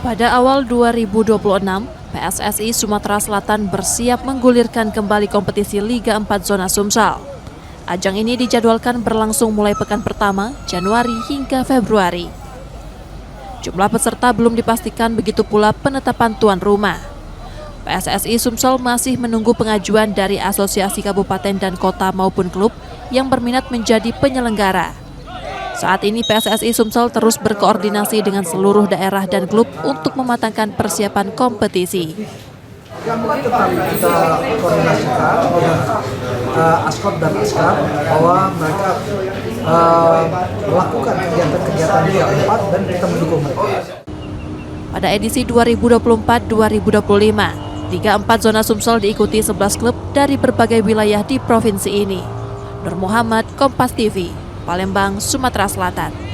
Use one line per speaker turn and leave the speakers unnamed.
Pada awal 2026, PSSI Sumatera Selatan bersiap menggulirkan kembali kompetisi Liga 4 Zona Sumsel. Ajang ini dijadwalkan berlangsung mulai pekan pertama, Januari hingga Februari. Jumlah peserta belum dipastikan, begitu pula penetapan tuan rumah. PSSI Sumsel masih menunggu pengajuan dari asosiasi kabupaten dan kota maupun klub yang berminat menjadi penyelenggara. Saat ini PSSI Sumsel terus berkoordinasi dengan seluruh daerah dan klub untuk mematangkan persiapan kompetisi.
Yang tetap kita koordinasikan dengan Askot dan Askar bahwa mereka melakukan kegiatan-kegiatan Liga 4 dan kita mendukung mereka.
Pada edisi 2024-2025, Liga 4 Zona Sumsel diikuti 11 klub dari berbagai wilayah di provinsi ini. Nur Muhammad, Kompas TV, Palembang, Sumatera Selatan.